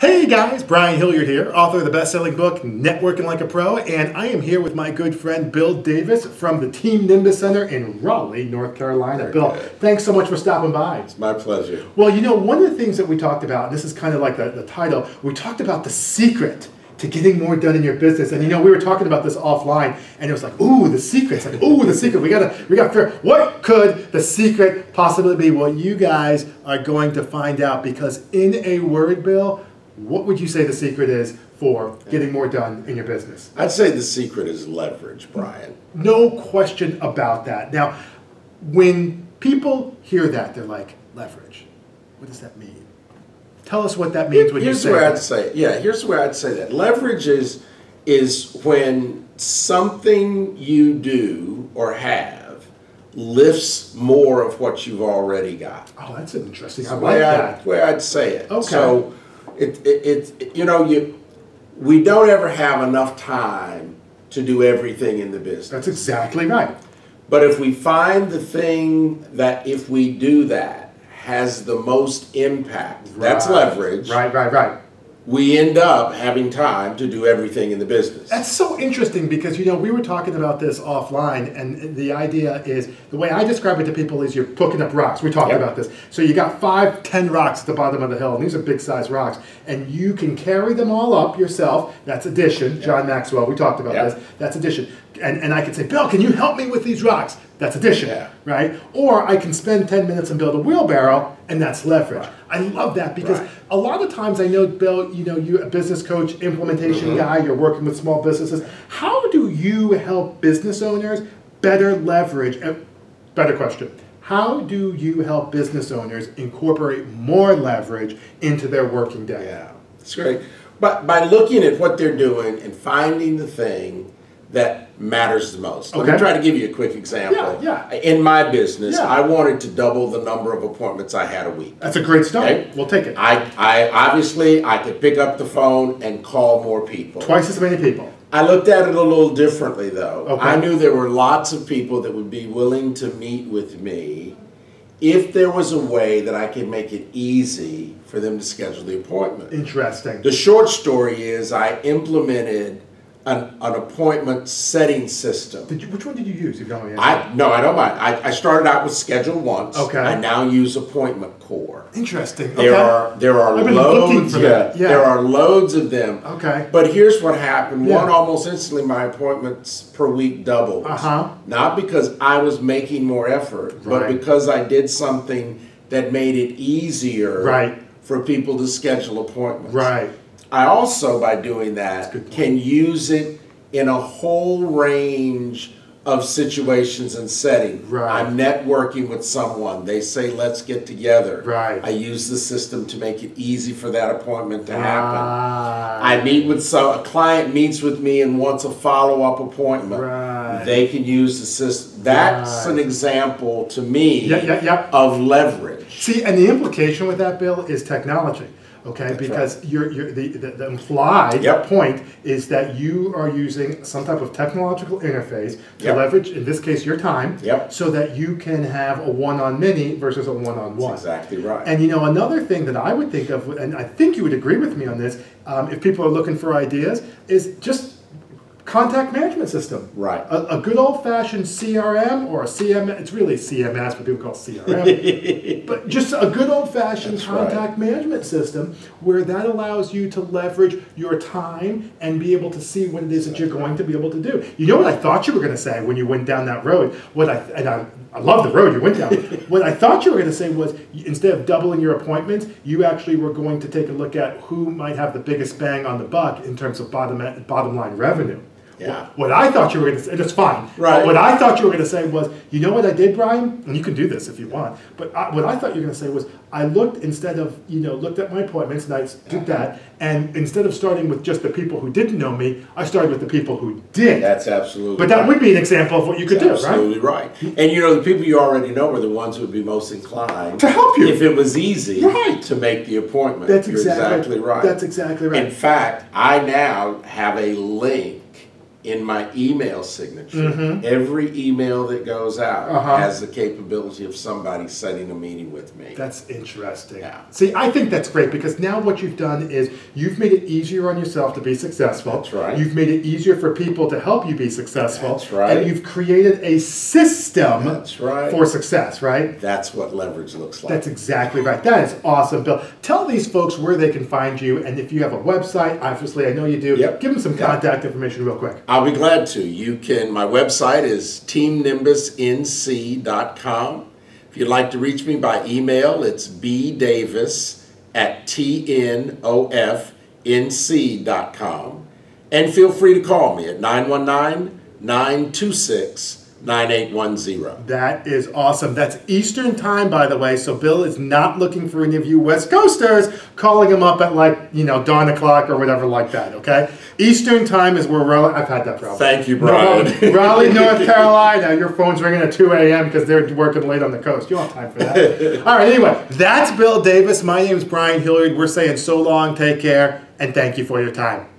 Hey guys, Brian Hilliard here, author of the best-selling book, Networking Like a Pro, and I am here with my good friend Bill Davis from the Team Nimbus Center in Raleigh, North Carolina. Bill, thanks so much for stopping by. It's my pleasure. Well, you know, one of the things that we talked about, and this is kind of like the title, we talked about the secret to getting more done in your business. And you know, we were talking about this offline, and it was like, ooh, the secret. It's like, ooh, the secret. We gotta figure, what could the secret possibly be? Well, you guys are going to find out, because in a word, Bill, what would you say the secret is for getting more done in your business? I'd say the secret is leverage, Brian. No question about that. Now, when people hear that, they're like, leverage. What does that mean? Tell us what that means when you say that. Here's where I'd say that. Leverage is when something you do or have lifts more of what you've already got. Oh, that's interesting. I That's like that. the way I'd say it. Okay. So we don't ever have enough time to do everything in the business. That's exactly right. But if we find the thing that, if we do that, has the most impact, that's leverage. Right. We end up having time to do everything in the business. That's so interesting, because, you know, we were talking about this offline, and the idea is, the way I describe it to people is you're picking up rocks. We talked about this. So you got 5, 10 rocks at the bottom of the hill, and these are big size rocks, and you can carry them all up yourself. That's addition. John Maxwell, we talked about this. That's addition. And I could say, Bill, can you help me with these rocks? That's addition, right? Or I can spend 10 minutes and build a wheelbarrow, and that's leverage. I love that, because a lot of times I know, Bill, you know, you're a business coach, implementation guy, you're working with small businesses. How do you help business owners better leverage? Better question. How do you help business owners incorporate more leverage into their working day? Yeah, that's great. But by looking at what they're doing and finding the thing that matters the most. Let me try to give you a quick example. In my business, I wanted to double the number of appointments I had a week. That's a great start. Okay? We'll take it. I obviously could pick up the phone and call more people. Twice as many people. I looked at it a little differently, though. Okay. I knew there were lots of people that would be willing to meet with me if there was a way that I could make it easy for them to schedule the appointment. Interesting. The short story is I implemented an appointment setting system. Which one did you use? If you don't mind. I don't mind. I started out with Schedule Once. Okay. I now use Appointment Core. Interesting. There are loads. There are loads of them. Okay. But here's what happened. One, almost instantly, my appointments per week doubled. Not because I was making more effort, but because I did something that made it easier for people to schedule appointments. Right. I also, by doing that, can use it in a whole range of situations and settings. I'm networking with someone. They say, let's get together. I use the system to make it easy for that appointment to happen. I meet with a client meets with me and wants a follow-up appointment. They can use the system. That's an example to me of leverage. See, and the implication with that, Bill, is technology. Okay, that's because the implied point is that you are using some type of technological interface to leverage, in this case, your time, so that you can have a one-on-many versus a one-on-one. That's exactly right. And you know, another thing that I would think of, and I think you would agree with me on this, if people are looking for ideas, is just contact management system. A good old-fashioned CRM or a CMS. It's really CMS, but people call it CRM. But just a good old-fashioned contact management system where that allows you to leverage your time and be able to see what it is that you're going to be able to do. You know what I thought you were going to say when you went down that road? I love the road you went down. What I thought you were going to say was, instead of doubling your appointments, you actually were going to take a look at who might have the biggest bang on the buck in terms of bottom line revenue. What I thought you were going to say, and it's fine. What I thought you were going to say was, you know what I did, Brian? And you can do this if you want. But what I thought you were going to say was, I looked, instead of, looked at my appointments, and I did that. And instead of starting with just the people who didn't know me, I started with the people who did. That's absolutely But that would be an example of what you could do, right? Absolutely right. And the people you already know are the ones who would be most inclined to help you if it was easy to make the appointment. That's exactly right. That's exactly right. In fact, I now have a link in my email signature. Every email that goes out has the capability of somebody setting a meeting with me. That's interesting. Yeah. See, I think that's great because now what you've done is you've made it easier on yourself to be successful. That's right. You've made it easier for people to help you be successful. That's right. And you've created a system for success, right? That's what leverage looks like. That's exactly right. That is awesome, Bill. Tell these folks where they can find you, and if you have a website, obviously I know you do, give them some contact information real quick. I'll be glad to. My website is teamnimbusnc.com. If you'd like to reach me by email, it's bdavis@tnofnc.com. And feel free to call me at 919-926-9810. That is awesome. That's Eastern time, by the way, so Bill is not looking for any of you West Coasters calling him up at dawn o'clock or whatever like that, okay? Eastern time is where I've had that problem. Thank you, Brian. Raleigh, North Carolina, your phone's ringing at 2 a.m. because they're working late on the coast. You don't have time for that. All right, anyway, that's Bill Davis. My name is Brian Hilliard. We're saying so long, take care, and thank you for your time.